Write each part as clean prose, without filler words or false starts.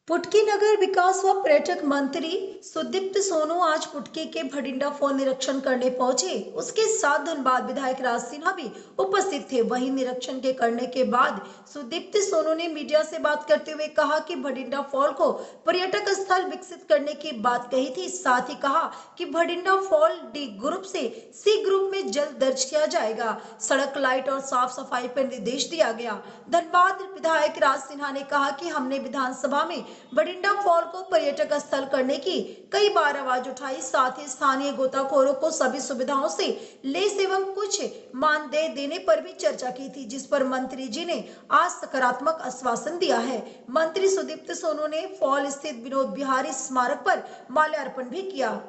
पुटकी नगर विकास व पर्यटक मंत्री सुदीप्त सोनू आज पुटकी के भटिंडा फॉल निरीक्षण करने पहुंचे। उसके साथ धनबाद विधायक राज सिन्हा भी उपस्थित थे। वहीं निरीक्षण के करने के बाद सुदीप्त सोनू ने मीडिया से बात करते हुए कहा कि भटिंडा फॉल को पर्यटक स्थल विकसित करने की बात कही थी। साथ ही कहा कि भटिंडा फॉल डी ग्रुप से सी ग्रुप में जल्द दर्ज किया जाएगा। सड़क, लाइट और साफ सफाई पर निर्देश दिया गया। धनबाद विधायक राज सिन्हा ने कहा कि हमने विधानसभा में भटिंडा फॉल को पर्यटक स्थल करने की कई बार आवाज उठाई। साथ ही स्थानीय गोताखोरों को सभी सुविधाओं से लेस एवं कुछ मानदेय देने पर भी चर्चा की थी, जिस पर मंत्री जी ने आज सकारात्मक आश्वासन दिया है। मंत्री सुदीप्त सोनू ने फॉल स्थित विनोद बिहारी स्मारक पर माल्यार्पण भी किया।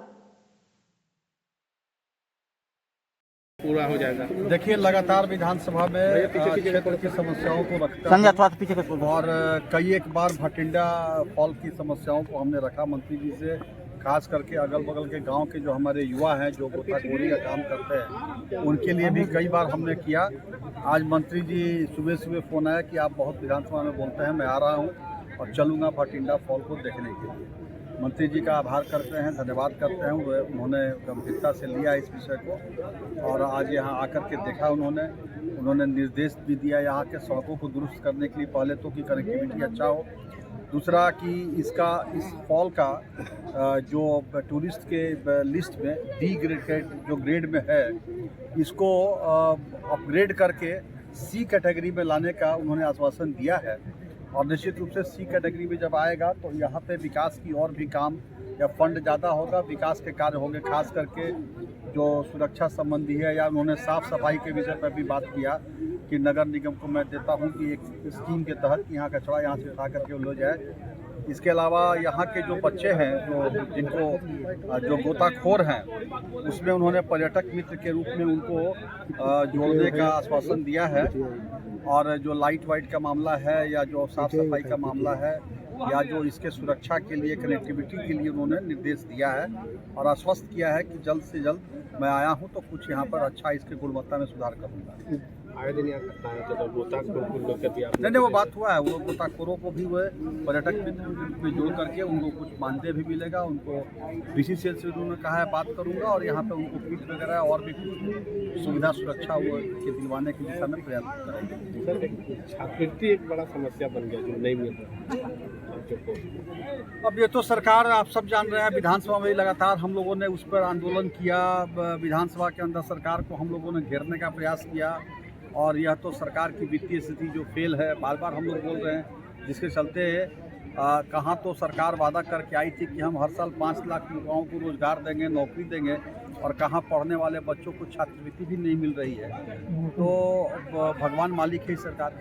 पूरा हो जाएगा। देखिए, लगातार विधानसभा में क्षेत्र की समस्याओं को रखकर और कई एक बार भटिंडा फॉल की समस्याओं को हमने रखा मंत्री जी से, खास करके अगल बगल के गांव के जो हमारे युवा हैं जो गोताखोरी का काम करते हैं उनके लिए भी कई बार हमने किया। आज मंत्री जी सुबह सुबह फ़ोन आया कि आप बहुत विधानसभा में बोलते हैं, मैं आ रहा हूँ और चलूँगा भटिंडा फॉल को देखने के लिए। मंत्री जी का आभार करते हैं, धन्यवाद करते हैं। उन्होंने गंभीरता से लिया इस विषय को और आज यहाँ आकर के देखा। उन्होंने निर्देश भी दिया यहाँ के सड़कों को दुरुस्त करने के लिए, पहले तो कि कनेक्टिविटी अच्छा हो, दूसरा कि इस फॉल का जो टूरिस्ट के लिस्ट में डी ग्रेड जो ग्रेड में है, इसको अपग्रेड करके सी कैटेगरी में लाने का उन्होंने आश्वासन दिया है। और निश्चित रूप से सी कैटेगरी में जब आएगा तो यहाँ पे विकास की और भी काम या फंड ज़्यादा होगा, विकास के कार्य होंगे, खास करके जो सुरक्षा संबंधी है। या उन्होंने साफ़ सफाई के विषय पर भी बात किया कि नगर निगम को मैं देता हूँ कि एक स्कीम के तहत यहाँ कचरा यहाँ से उठा करके लो जाए। इसके अलावा यहाँ के जो बच्चे हैं जो गोताखोर हैं, उसमें उन्होंने पर्यटक मित्र के रूप में उनको जोड़ने का आश्वासन दिया है। और जो लाइट वाइट का मामला है या जो साफ सफाई का मामला है या जो इसके सुरक्षा के लिए, कनेक्टिविटी के लिए उन्होंने निर्देश दिया है और आश्वस्त किया है कि जल्द से जल्द मैं आया हूं तो कुछ यहाँ पर अच्छा इसके गुणवत्ता में सुधार करूँगा। आए दिन यहाँ करता है तो गोताखोर नहीं, वो बात हुआ है। वो गोताखोरों को भी वो पर्यटक मित्र में जोड़ करके उनको कुछ मानदेय भी मिलेगा। उनको BCCL से उन्होंने कहा है बात करूँगा और यहाँ पे उनको किट वगैरह और भी कुछ सुविधा सुरक्षा वो के दिलवाने की दिशा में प्रयास करेंगे। सर, छात्रवृत्ति एक बड़ा समस्या बन गया जो नहीं मिल रहा। अब ये तो सरकार, आप सब जान रहे हैं, विधानसभा में लगातार हम लोगों ने उस पर आंदोलन किया। विधानसभा के अंदर सरकार को हम लोगों ने घेरने का प्रयास किया और यह तो सरकार की वित्तीय स्थिति जो फेल है, बार बार हम लोग बोल रहे हैं, जिसके चलते कहाँ तो सरकार वादा करके आई थी कि हम हर साल 5 लाख युवाओं को रोजगार देंगे, नौकरी देंगे, और कहाँ पढ़ने वाले बच्चों को छात्रवृत्ति भी नहीं मिल रही है। तो भगवान मालिक है सरकार।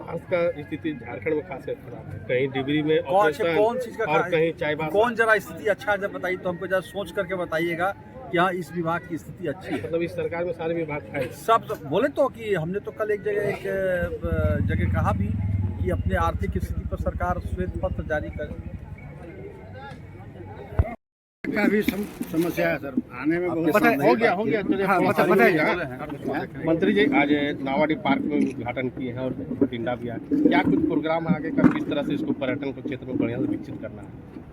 आज का स्थिति झारखंड में खास खराब है। कहीं डिग्री में कौन चीज़ का और कहीं चाय कौन जरा स्थिति अच्छा है जब बताइए तो हमको जरा सोच करके बताइएगा कि हाँ इस विभाग की स्थिति अच्छी है। मतलब इस सरकार में सारे विभाग खाए सब बोले तो कि हमने तो कल एक जगह कहा भी कि अपने आर्थिक स्थिति पर सरकार श्वेत पत्र जारी करे। का भी समस्या है सर, आने में बहुत हो गया मंत्री जी आज नावाडी पार्क में उद्घाटन किए हैं और भटिंडा भी आए, क्या कुछ प्रोग्राम आगे का, किस तरह से इसको पर्यटन को क्षेत्र में बढ़िया से विकसित करना है?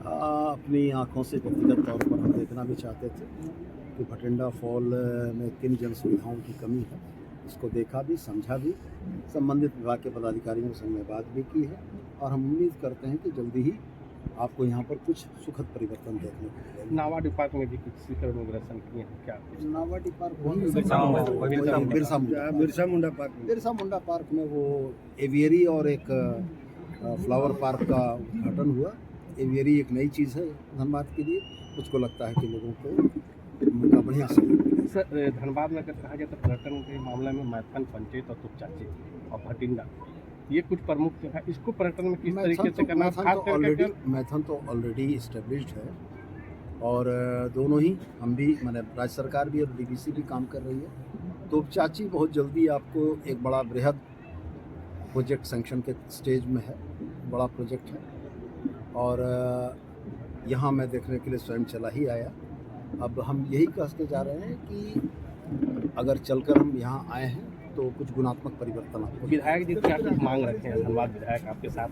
अपनी आंखों से व्यक्तिगत तौर पर हम देखना भी चाहते थे कि भटिंडा फॉल में किन जन सुविधाओं की कमी है। इसको देखा भी, समझा भी, संबंधित विभाग के पदाधिकारियों से हमने बात भी की है और हम उम्मीद करते हैं कि जल्दी ही आपको यहाँ पर कुछ सुखद परिवर्तन देखने को मिलेगा। नावाडी पार्क में भी कुछ शिखर इनॉग्रेशन किए हैं क्या? नावाडी पार्क बिरसा मुंडा पार्क में वो एवियरी और एक फ्लावर पार्क का उद्घाटन हुआ। एवियरी एक नई चीज़ है धनबाद के लिए, मुझको लगता है कि लोगों को बढ़िया सहयोग। सर, धनबाद में अगर कहा जाए तो पर्यटन के मामले में मैथन, पंचायत और तुपचाची और भटिंडा, ये कुछ प्रमुख जगह, इसको पर्यटन में किस तरीके से करना है? मैथन तो ऑलरेडी इस्टेब्लिश्ड है और दोनों ही हम भी, मैंने राज्य सरकार भी और DBC भी काम कर रही है। तुपचाची बहुत जल्दी आपको एक बड़ा बृहद प्रोजेक्ट सैंक्शन के स्टेज में है, बड़ा प्रोजेक्ट है और यहाँ मैं देखने के लिए स्वयं चला ही आया। अब हम यही कह के जा रहे हैं कि अगर चलकर हम यहाँ आए हैं तो कुछ गुणात्मक परिवर्तन आपको विधायक जी क्या कुछ मांग रखे हैं? धन्यवाद विधायक आपके साथ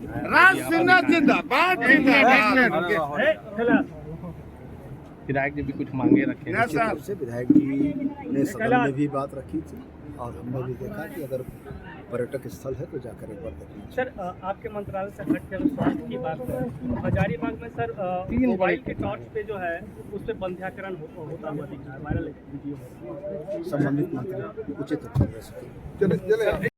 विधायक जी भी कुछ मांगे रखे हैं। निश्चित रूप से विधायक जी ने सदन में भी बात रखी थी और हमने भी देखा कि अगर पर्यटक स्थल है तो जाकर एक बार देखना चाहिए। सर आपके मंत्रालय से हट के अगर स्वास्थ्य की बात करें, हजारीबाग में सर मोबाइल के टॉर्च पे जो है उस पर बंध्याकरण होता हुआ दिख रहा है, वायरल वीडियो। संबंधित मंत्री उचित उत्तर दे सकें।